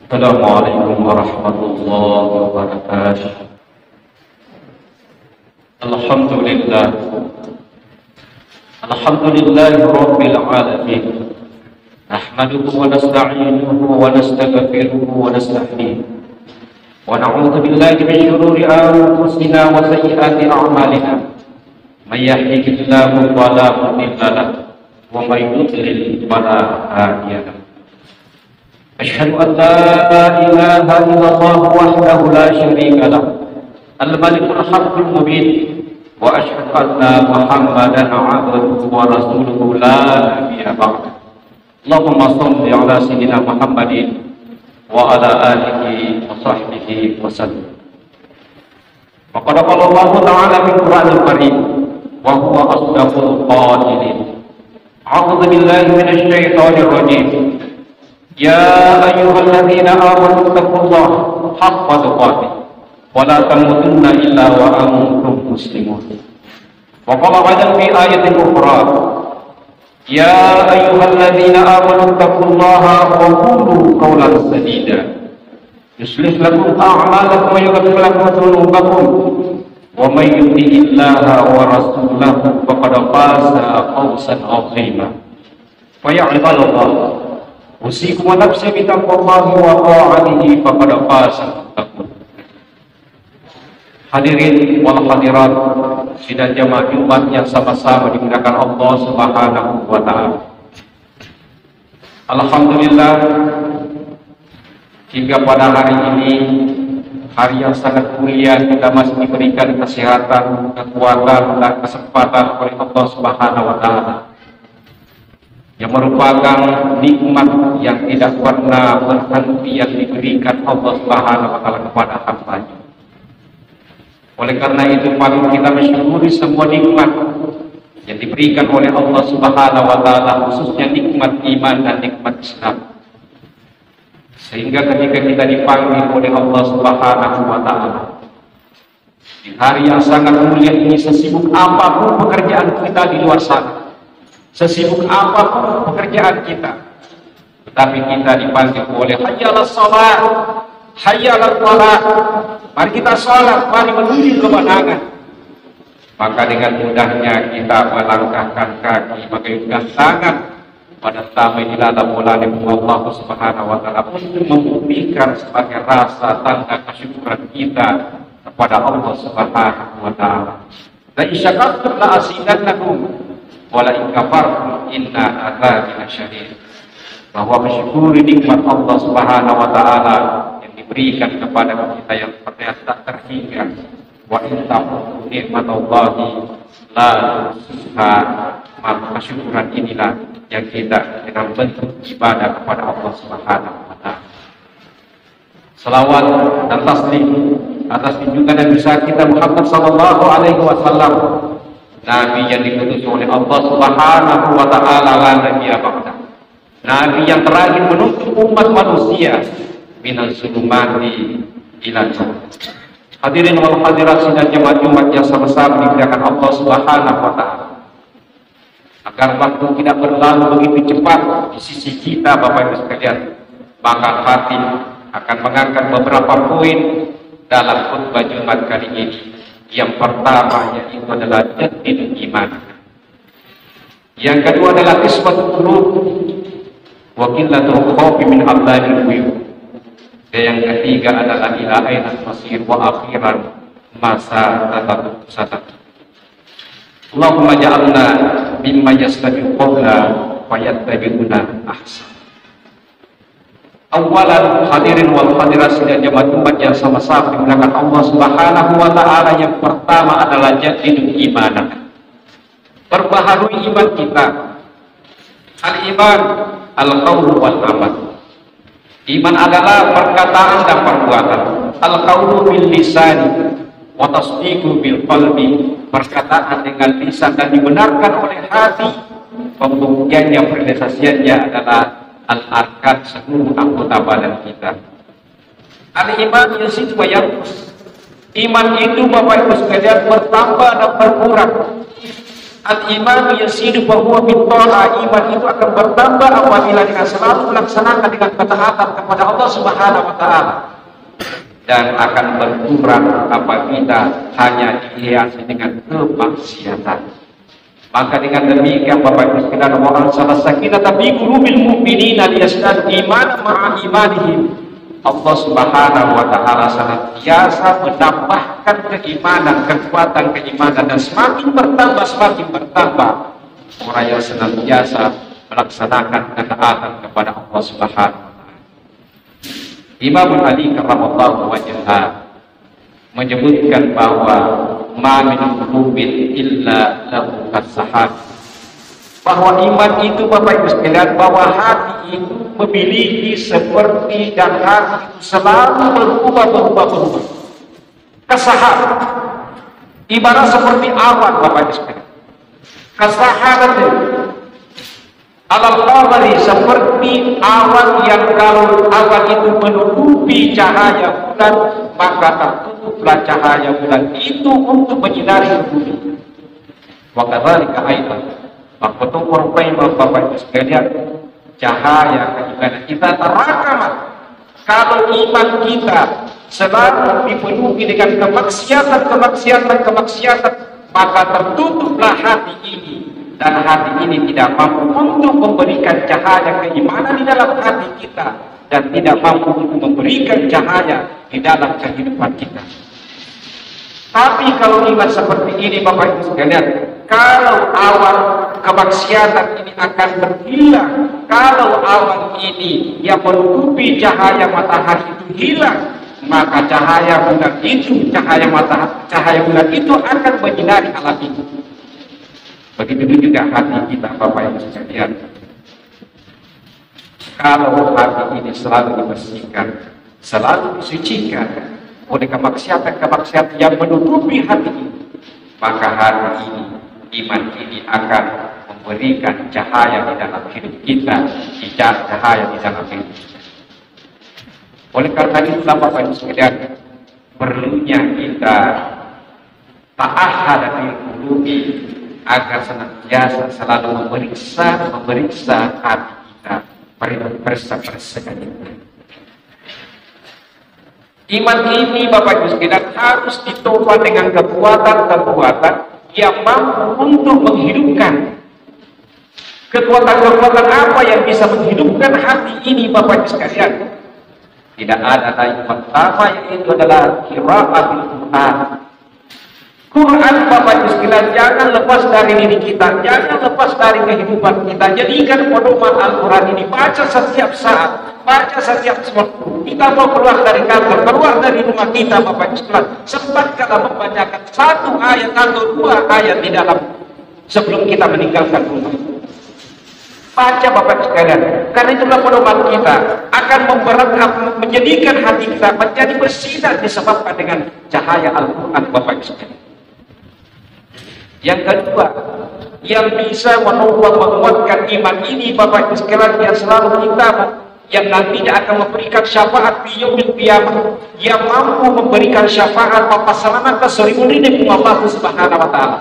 Assalamualaikum warahmatullahi wabarakatuh. Alhamdulillah. Alhamdulillahi rabbil alamin. Nahmaduhu wa nasta'inuhu wa nastaghfiruhu wa nastahdihi. Wa na'udzu billahi min shururi anfusina wa sayyiati a'malina. May yahdihillahu fala mudilla lahu wa may yudlil fala hadiya lahu. Asyhadu an la ilaha illallah wahdahu la syarika lahu al-malikul haqqul mubin wa asyhadu anna Muhammadan 'abduhu wa rasuluhu la nabiyya ba'da. Allahumma shalli ala sayyidina Muhammadin wa ala alihi wa sahbihi wa sallam. Wa qala Allah ta'ala fi Qur'anil Karim wa huwa asdaqul qailin. A'udzu billahi minasy syaithanir rajim. Ya ayyuhalladzina amanu taqullaha haqqa tuqatih wa la tamutunna illa wa antum muslimun. Wa qala aidan fi ayatin ukhra, ya ayyuhalladzina amanu taqullaha wa qulu qawlan sadida yuslih lakum a'malakum wa yaghfir lakum dhunubakum wa may yuti'illaha wa rasulahu faqad faza fawzan 'azima. Fa ya ibadallah, usikum wa nafsi bi taqwallahi wa ta'atihi faqad faza muttaqun. Hadirin wal hadirat sidang jamaah Jumat yang sama-sama dimuliakan Allah Subhanahu wa taala. Alhamdulillah, hingga pada hari ini, hari yang sangat mulia, kita masih diberikan kesehatan, kekuatan dan kesempatan oleh Allah Subhanahu wa taala, yang merupakan nikmat yang tidak pernah berhenti yang diberikan Allah Subhanahu wa taala kepada hamba-Nya. Oleh karena itu, patut kita mensyukuri semua nikmat yang diberikan oleh Allah Subhanahu wa taala, khususnya nikmat iman dan nikmat Islam. Sehingga ketika kita dipanggil oleh Allah Subhanahu wa taala di hari yang sangat mulia ini, sesibuk apapun pekerjaan kita di luar sana, sesibuk apapun pekerjaan kita, tetapi kita dipanggil oleh hayya 'alas shalah, hayya 'alal falah, mari kita sholat, mari menuju kemenangan. Maka dengan mudahnya kita melangkahkan kaki, mengayunkan tangan pada tamailah mulane Allah Subhanahu wa taala untuk membuktikan sebagai rasa tanda kesyukuran kita kepada Allah Subhanahu wa taala. La in syakartum la azidannakum wa la in kafartum inna adzabi lasyadid. Bahwa mensyukuri nikmat Allah Subhanahu wa taala yang diberikan kepada kita yang ternyata tak terhingga. Wa in ta'uddu nikmatallahi la tuhsuha. Maka kesyukuran inilah yang kita dalam bentuk ibadah kepada Allah Subhanahu wa taala. Salawat dan taslim atas junjungan dan besar kita Muhammad sallallahu alaihi wasallam, nabi yang diutus oleh Allah Subhanahu wa taala, la nabiyya ba'da. Nabi yang terakhir menuntut umat manusia minal zulumati ila nur. Hadirin wal hadirat sidang jemaah Jumat yang sama-sama dimuliakan Allah Subhanahu wa taala. Agar waktu tidak berlalu begitu cepat di sisi kita, Bapak Ibu sekalian, maka hati akan mengangkat beberapa poin dalam khutbah Jumat kali ini. Yang pertama yaitu adalah jadidul iman. Yang kedua adalah qismatul qulub wa qillatul khawfi min adlanil ghuyub. Dan yang ketiga adalah ila ainal masir wa akhiran masa tatatu. Allahumma ja'alna mimma yastabiqul qawla wa yattabi'una ahsan. Awalan, hadirin wal hadirat sidang jemaah Jumat yang sama-sama dimuliakan Allah Subhanahu wa taala, yang pertama adalah jadidul iman. Perbaharui iman kita. Al-iman al-qaulu wal amal. Iman adalah perkataan dan perbuatan. Al-qaulu bil lisani wa tasdiqu bil qalbi, perkataan dengan lisan dan dibenarkan oleh hati. Pembuktiannya, realisasiannya adalah al-arkan, seluruh anggota badan kita. Al-iman yazid wa yanqus. Iman itu Bapak Ibu sekalian bertambah dan berkurang. Al-iman yasidu bahwa bitta'ah, iman itu akan bertambah apabila kita selalu melaksanakan dengan ketaatan kepada Allah Subhanahu wa taala, dan akan berkurang apabila hanya dihiasi dengan kemaksiatan. Maka dengan demikian Bapak Ibu sekalian, wa anzala sakinata fi qulubil mu'minina liyazdadu imanan ma'a imanihim. Allah Subhanahu wa taala senantiasa menambahkan keimanan, kekuatan keimanan, dan semakin bertambah orang yang senantiasa melaksanakan ketaatan kepada Allah Subhanahu wa taala. Imam Ali karramallahu wajhahu menyebutkan bahwa ma min qulubin illa lahu kasahab, bahwa iman itu Bapak Ibu sekalian, bahwa hati itu memiliki seperti, dan hati itu selalu berubah. Kasahab ibarat seperti awan Bapak Ibu sekalian. Kasahabat alal qamari, seperti awan yang kalau awan itu menutupi cahaya bulan, maka tertutuplah cahaya bulan itu untuk menyinari bumi. Wa kadzalika aidan, maka Bapak Ibu sekalian, cahaya keimanan kita terakamat. Kalau iman kita selalu dipenuhi dengan kemaksiatan, maka tertutuplah hati ini, dan hati ini tidak mampu untuk memberikan cahaya keimanan di dalam hati kita, dan tidak mampu untuk memberikan cahaya di dalam kehidupan kita. Tapi kalau iman seperti ini Bapak Ibu sekalian, kalau awan kemaksiatan ini akan berhilang, kalau awan ini yang menutupi cahaya matahari itu hilang, maka cahaya bulan itu, cahaya bulan itu akan menyinari alam ini. Begitu juga hati kita Bapak Ibu sekalian. Kalau hati ini selalu dibersihkan, selalu disucikan oleh kemaksiatan yang menutupi hati ini, maka hati ini, iman ini akan memberikan cahaya di dalam hidup kita, cahaya di dalam hidup kita. Oleh karena itu Bapak Ibu sekalian, perlunya kita ta'ahad fil qulubi, agar senantiasa selalu memeriksa hati kita, periksa kita. Iman ini Bapak Ibu sekalian harus ditopang dengan kekuatan yang mampu untuk menghidupkan. Kekuatan apa yang bisa menghidupkan hati ini Bapak Ibu sekalian? Tidak ada lain pertama, yaitu adalah qiraatul Quran. Bapak Ibu sekalian, jangan lepas dari diri kita, jangan lepas dari kehidupan kita. Jadikan pedoman Al-Quran ini, baca setiap saat, baca setiap waktu. Kita mau keluar dari kantor, keluar dari rumah kita Bapak Ibu sekalian, sempatkanlah membacakan satu ayat atau dua ayat di dalam sebelum kita meninggalkan rumah. Baca Bapak Ibu sekalian, karena itulah pedoman kita akan menjadikan hati kita menjadi bersinar disebabkan dengan cahaya Al-Quran Bapak Ibu sekalian. Yang kedua, yang bisa menguatkan iman ini Bapak Ibu sekalian, yang selalu kita, yang nantinya akan memberikan syafaat di yaumil qiyamah, yang mampu memberikan syafaat papasalamatan keserimulini Allah Subhanahu wa taala.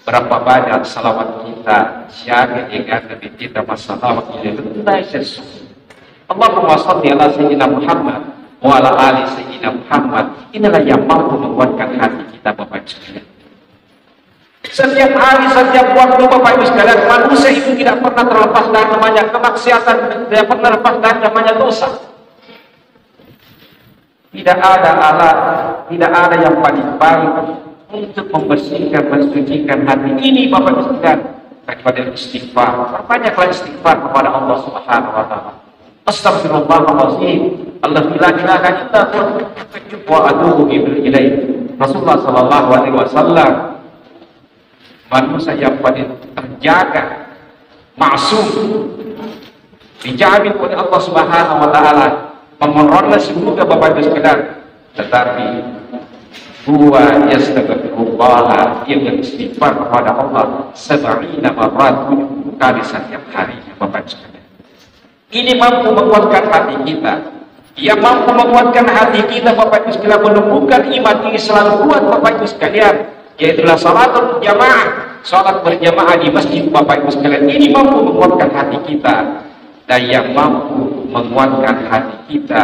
Berapa banyak salawat kita syaga dengan Nabi kita, masalah ini rendah sesuatu. Allahumma shalli ala sayyidina Muhammad wa ala ali sayyidina Muhammad. Inilah yang mampu menguatkan hati kita Bapak Ibu sekalian. Setiap hari, setiap waktu Bapak Ibu sekalian, manusia itu tidak pernah terlepas dari namanya kemaksiatan, tidak pernah terlepas dari namanya dosa. Tidak ada alat, tidak ada yang paling baik untuk membersihkan, mensucikan hati ini Bapak Ibu sekalian, kepada istighfar. Perbanyaklah istighfar kepada Allah Subhanahu wa taala. Astagfirullahaladzim, la ilaha illa huwa wa atubu ilaihi. Rasulullah sallallahu alaihi wasallam, manusia yang paling terjaga, maksum, dijamin oleh Allah Subhanahu wa taala, memohonlah semoga Bapak Ibu sekalian, tetapi huwa yastaghfirullah, ia beristighfar kepada Allah 70 marrat, kali setiap harinya Bapak Ibu sekalian. Ini mampu menguatkan hati kita. Ia mampu menguatkan hati kita Bapak Ibu sekalian, menumbuhkan iman ini selalu kuat Bapak Ibu sekalian. yaitulah salatul jamaah, salat berjamaah di masjid. Bapak Ibu sekalian, ini mampu menguatkan hati kita, dan yang mampu menguatkan hati kita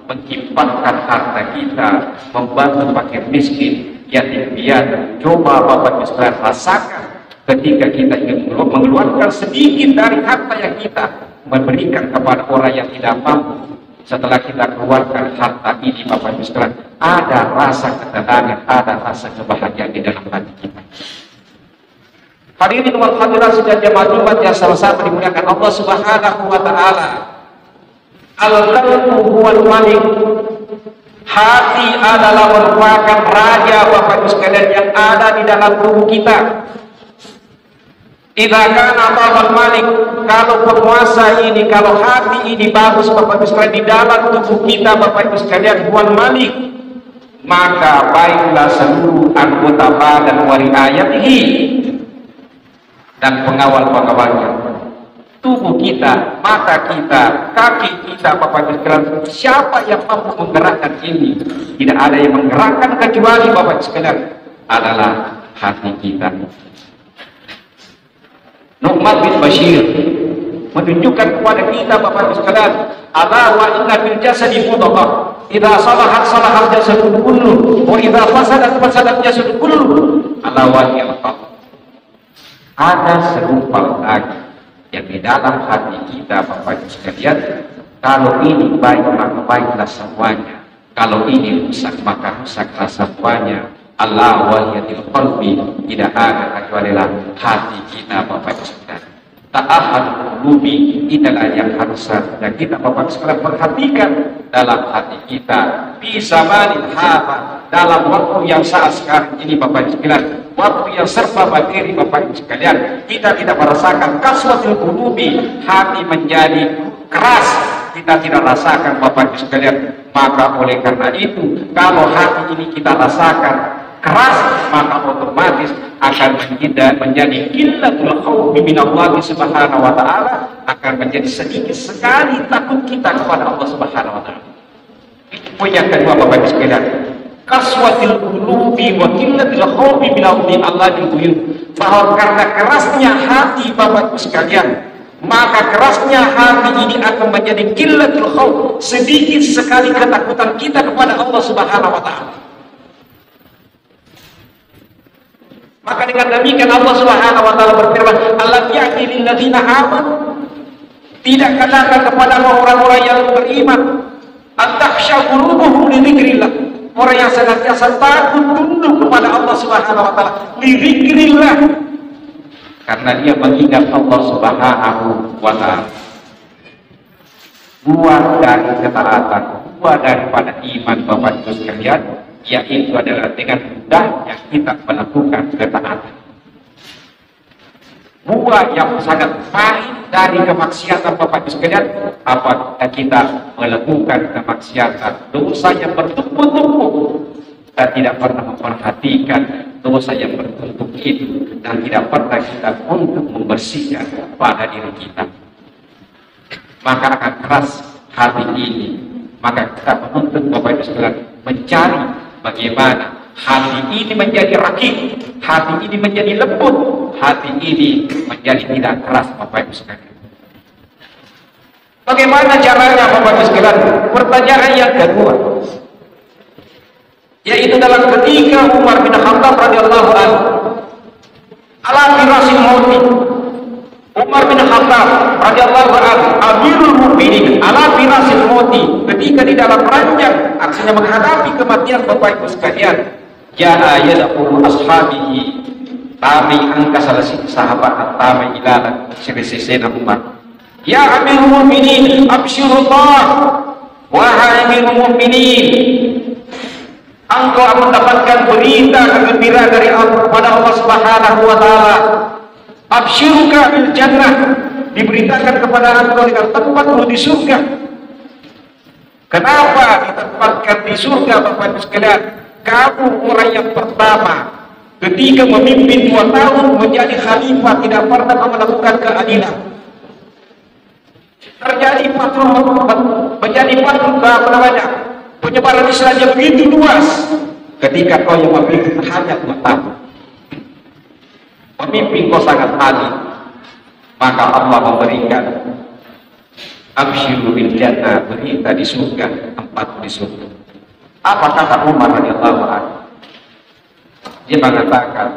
mengimpatkan harta kita, membantu fakir miskin, yatim piatu. Coba Bapak Ibu sekalian rasakan ketika kita ingin mengeluarkan sedikit dari harta yang kita memberikan kepada orang yang tidak mampu. Setelah kita keluarkan harta ini, Bapak Ibu sekalian, ada rasa ketenangan, ada rasa kebahagiaan di dalam hati kita. Hadirin wal hadirat sekalian jemaah Jumat yang sama-sama dimuliakan Allah Subhanahu wa taala. Al-qalbu huwal malik. Hati adalah merupakan raja, Bapak Ibu sekalian, yang ada di dalam tubuh kita. Idza kana Allahul Malik, kalau penguasa ini, kalau hati ini bagus Bapak Ibu sekalian di dalam tubuh kita, Bapak Ibu sekalian, huwal Malik, maka baiklah seluruh anggota badan wa riayatihi dan pengawal-pengawalnya. Tubuh kita, mata kita, kaki kita, Bapak Ibu sekalian, siapa yang mampu menggerakkan ini? Tidak ada yang menggerakkan kecuali Bapak Ibu sekalian adalah hati kita. Nu'man bin Bashir menunjukkan kepada kita, Bapak Ibu sekalian, ala wa inna fil jasadi mudghah, idza salahat salahal jasadu kullu wa idza fasadat fasadat jasadu kullu, ala wa hiya qalb. Ada segumpal daging yang di dalam hati kita, Bapak Ibu sekalian. Kalau ini baik maka baiklah semuanya, kalau ini rusak maka rusaklah semuanya. Allah waliyatil qalbi, tidak ada kecuali hati kita, Bapak Ibu sekalian. Ta'ahad qulubi, inilah yang harus kita, Bapak Ibu sekalian, perhatikan dalam hati kita. Bisa manin haba, dalam waktu yang saat sekarang ini, Bapak Ibu sekalian, waktu yang serba materi, Bapak Ibu sekalian, kita tidak merasakan kaswatul qulubi, hati menjadi keras, kita tidak rasakan, Bapak Ibu sekalian. Maka oleh karena itu, kalau hati ini kita rasakan keras, maka otomatis akan menjadi qillatul khaufi minallahi subhanahu wa ta'ala, akan menjadi sedikit sekali takut kita kepada Allah subhanahu wa ta'ala. Itu poin yang kedua, Bapak Ibu sekalian, kaswatil qulubi wa qillatul khaufi minallahi bil, bahwa karena kerasnya hati, Bapak Ibu sekalian, maka kerasnya hati ini akan menjadi qillatul khauf, sedikit sekali ketakutan kita kepada Allah subhanahu wa ta'ala. Maka dengan demikian Allah Subhanahu wa taala berfirman, "Alam ya'ti lil ladzina amanu", tidak katakan kepada orang-orang yang beriman, "At-takhsha qulubuhum li dzikrillah", orang yang senantiasa takut tunduk kepada Allah Subhanahu wa taala, li dzikrillah, karena dia mengingat Allah Subhanahu wa taala. Buah dari ketaatan, buah daripada iman, Bapak Ibu sekalian, yaitu adalah dengan mudahnya kita melakukan ketaatan. Buah yang sangat pahit dari kemaksiatan, Bapak Ibu sekalian, apabila kita melakukan kemaksiatan, dosa yang bertumpuk-tumpuk, dan tidak pernah memperhatikan dosa yang bertumpuk itu, dan tidak pernah kita untuk membersihkan pada diri kita, maka akan keras hati ini. Maka kita menuntut, Bapak Ibu sekalian, mencari bagaimana hati ini menjadi rakik, hati ini menjadi lembut, hati ini menjadi tidak keras, Bapak Ibu sekalian. Bagaimana caranya, Bapak Ibu sekalian? Pertanyaan yang kedua, yaitu dalam ketika Umar bin Khattab radhiyallahu anhu ala firasil mauti, Umar bin Khattab radhiyallahu anhu amirul mukminin ala firasil mauti, ketika di dalam ranjang, artinya menghadapi kematian, Bapak Ibu sekalian, ja'a yad'u ashabihi, tami angka salah sahabat tami ilana sisi-sisi Umar, ya amirul mukminin absyirullah, wahai amirul mukminin, engkau mendapatkan berita kegembiraan dari Allah kepada Allah Subhanahu wa taala. Absyiruka bil jannah, diberitakan kepada engkau dengan tempatmu di surga. Kenapa ditempatkan di surga, Bapak Ibu sekalian? Kamu orang yang pertama ketika memimpin 2 tahun menjadi khalifah, tidak pernah melakukan keadilan. Terjadi menjadi penyebaran Islamnya begitu luas. Ketika kau yang memimpin hanya 2 tahun, pemimpin kau sangat alim, maka Allah memberikan absyiru bil jannah, berita di surga, tempat di surga. Apa kata Umar radhiyallahu anhu? Dia mengatakan,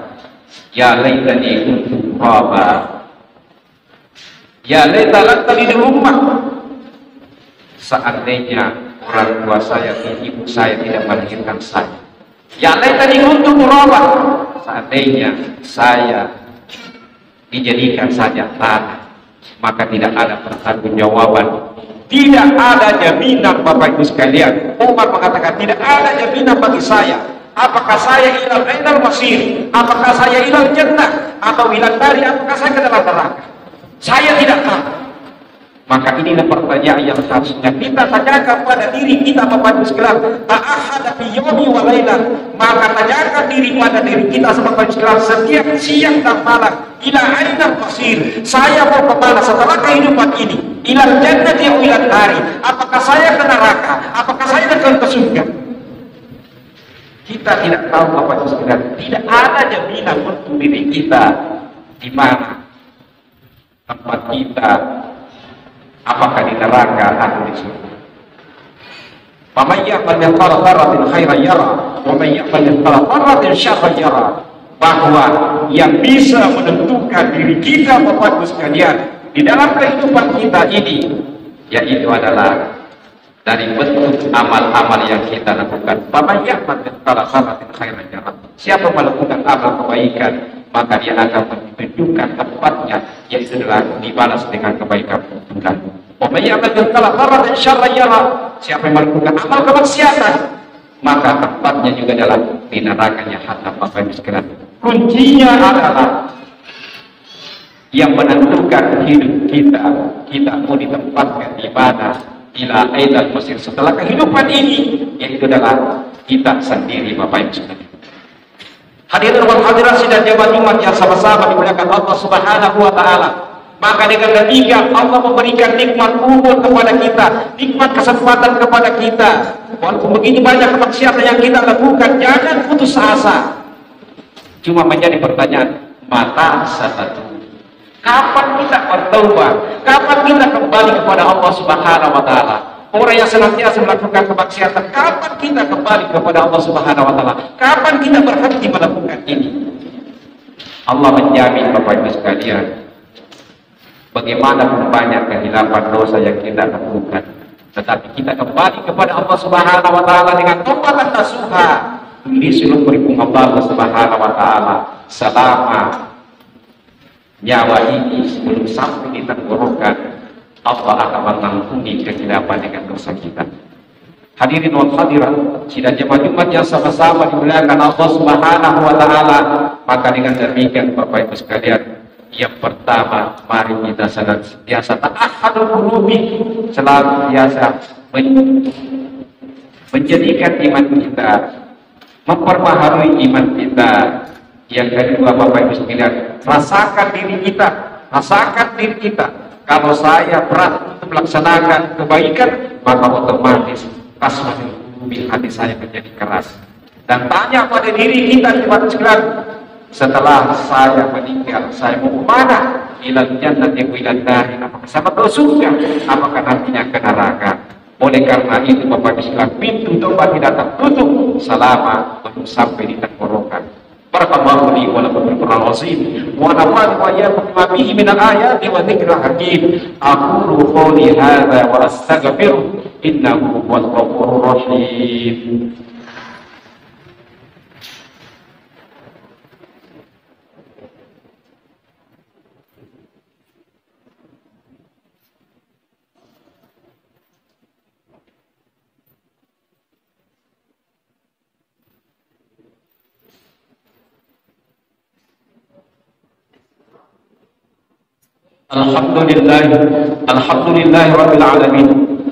ya laitani kuntu turaba, ya laita lantani di rumah. Seandainya orang tua saya, ibu saya tidak melahirkan saya. Ya laitani kuntu turaba, seandainya saya dijadikan saja tanah, maka tidak ada pertanggungjawaban, tidak ada jaminan. Bapak Ibu sekalian, Umar mengatakan tidak ada jaminan bagi saya. Apakah saya ilal masir, apakah saya ilal jannah atau ilal nari, apakah saya ke dalam neraka? Saya tidak tahu. Maka inilah pertanyaan yang harusnya kita tanyakan pada diri kita, Bapak Ibu sekalian. Ta'ahada fi yawmi wa lailan, maka tanyakan diri pada diri kita, Bapak Ibu sekalian, setiap siang dan malam. Ila ainal masir, saya mau kemana setelah kehidupan ini? Ilal jannati atau ilal nari? Apakah saya ke neraka? Apakah saya akan ke surga? Kita tidak tahu, Bapak Ibu sekalian. Tidak ada jaminan untuk diri kita di mana tempat kita, apakah di neraka atau di surga. Faman ya'mal mithqala dzarratin khairan yara, wa man ya'mal mithqala dzarratin syarran yara. Bahwa yang bisa menentukan diri kita, Bapak Ibu sekalian, di dalam kehidupan kita ini, yaitu adalah dari bentuk amal-amal yang kita lakukan. Faman ya'mal mithqala dzarratin khairan yara. Siapa melakukan amal kebaikan, maka dia akan menunjukkan tempatnya, yaitu adalah dibalas dengan kebaikan Tuhan. Wa man ya'mal mithqala dzarratin syarran yara. Siapa yang melakukan amal kemaksiatan, maka tempatnya juga adalah di nerakanya. Hatta Bapak Ibu sekalian, kuncinya adalah yang menentukan hidup kita. Kita mau ditempatkan di mana, ila aidal masir, setelah kehidupan ini, yaitu adalah kita sendiri, Bapak Ibu sekalian. Hadirin wal hadirat sidang jamaah Jumat yang sama-sama dimuliakan Allah Subhanahu wa taala. Maka dengan demikian Allah memberikan nikmat umur kepada kita, nikmat kesempatan kepada kita. Walaupun begitu banyak kemaksiatan yang kita lakukan, jangan putus asa. Cuma menjadi pertanyaan, mata satu, kapan kita bertaubat? Kapan kita kembali kepada Allah Subhanahu wa taala? Orang yang senantiasa melakukan kemaksiatan, kapan kita kembali kepada Allah Subhanahu wa taala? Kapan kita berhenti melakukan ini? Allah menjamin, Bapak Ibu sekalian, bagaimanapun banyak kehilapan dosa yang kita lakukan, tetapi kita kembali kepada Allah Subhanahu wa taala dengan taubatan nasuha, ini seluruh berhubung Allah Subhanahu wa taala selama nyawa ini sebelum sampai di tenggorokan. Allah akan mengampuni kehilapan dengan dosa kita. Hadirin wal hadirat sidang jemaah Jumat yang sama-sama dimuliakan Allah Subhanahu wa taala. Maka dengan demikian, Bapak Ibu sekalian, yang pertama, mari kita senantiasa ta'ahadul qulubi, senantiasa menjadikan iman kita, memperbaharui iman kita. Yang kedua, Bapak Ibu sekalian, rasakan diri kita, rasakan diri kita. Kalau saya berat untuk melaksanakan kebaikan, maka otomatis kasmatul qulubi, hati saya menjadi keras. Dan tanya pada diri kita, Bapak Ibu sekalian, setelah saya meninggal, saya mau kemana? Ilal jannati wa ilal nari, apakah saya ke surga, apakah nantinya ke neraka? Oleh karena itu, Bapak Ibu sekalian, pintu taubat tidak tertutup selama belum sampai di tenggorokan. Barakallahu li wa lakum bil Qur'anil azim wa nafa'ani wa iyyakum bima fihi minal ayati wa dzikril hakim. Aqulu qawli hadza wa astaghfiru innahu huwal ghafurur rahim. Alhamdulillah rabbil alamin.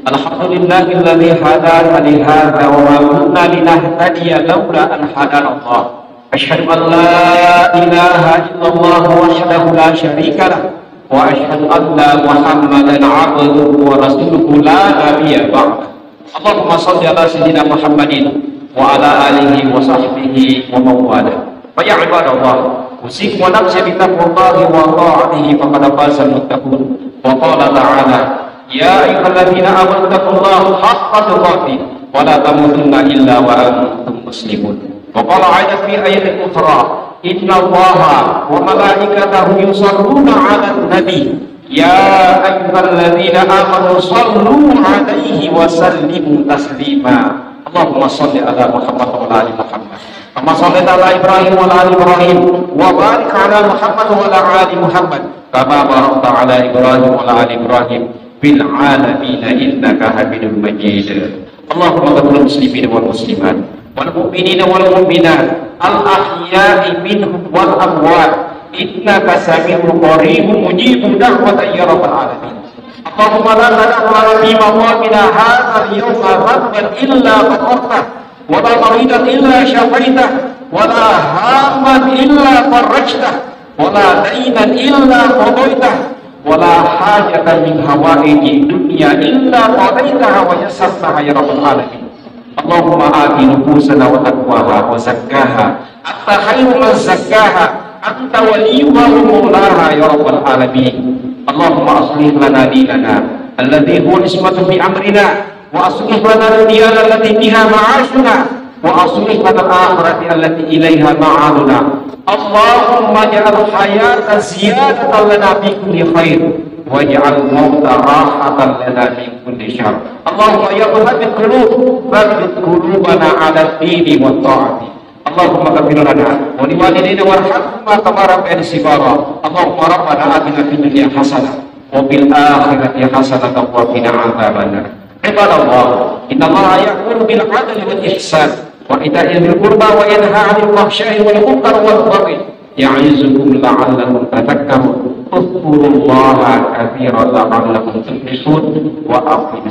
Alhamdulillahilladzi hadana li hadza wa ma kunna linahtadiya laula an hadana Allah. Asyhadu an la ilaha illallah wahdahu la syarika lah wa asyhadu anna Muhammadan 'abduhu wa rasuluhu la nabiyya ba'da. Allahumma shalli ala sayyidina Muhammadin وعلى آله وصحبه ومن والاه. فيا عباد الله، أوصيكم ونفسي بتقوى الله وطاعته فقد فاز المتقون. وقال تعالى: يا أيها الذين آمنوا اتقوا الله حق تقاته ولا تموتن إلا وأنتم مسلمون. وقال أيضا في آية أخرى: إن الله وملائكته يصلون على النبي يا أيها الذين آمنوا صلوا عليه وسلموا تسليما. اللهم صل على محمد وعلى آل محمد كما صليت على إبراهيم وعلى آل إبراهيم وبارك على محمد وعلى آل محمد كما باركت على إبراهيم وعلى آل إبراهيم في العالمين إنك حميد مجيد. اللهم اغفر للمسلمين والمسلمات والمؤمنين والمؤمنات الأحياء منهم والأموات إنك سميع قريب مجيب دعوة يا رب العالمين. اللهم لا تدع في مقامنا هذا اليوم ذنبا إلا غفرته ولا مريضا إلا شفيته ولا هاما إلا فرجته ولا دينا إلا قضيته ولا حاجة من حوائج الدنيا إلا قضيتها ويسرتها يا رب العالمين. اللهم آت نفوسنا وتقواها وزكاها أنت خير من زكاها أنت وليها ومولاها يا رب العالمين. اللهم أصلح لنا ديننا الذي هو عصمة في أمرنا وأصلح لنا الدنيا التي فيها معاشنا وأصلح لنا الآخرة التي إليها معادنا. اللهم اجعل الحياة زيادة لنا في كل خير واجعل الموت راحة لنا من كل شر. اللهم يا مهذب القلوب ثبت قلوبنا على الدين والطاعة. اللهم اغفر لنا ولوالدينا وارحمهما كما ربيانا صغارا. اللهم ربنا آتنا في الدنيا حسنة وفي الآخرة حسنة وقنا عذاب النار. عباد الله، إن الله يأمر بالعدل والإحسان وإيتاء ذي القربى وينهى عن الفحشاء والمنكر والبغي يعظكم لعلكم تذكرون. اذكروا الله كثيرا لعلكم تفلحون. وأقم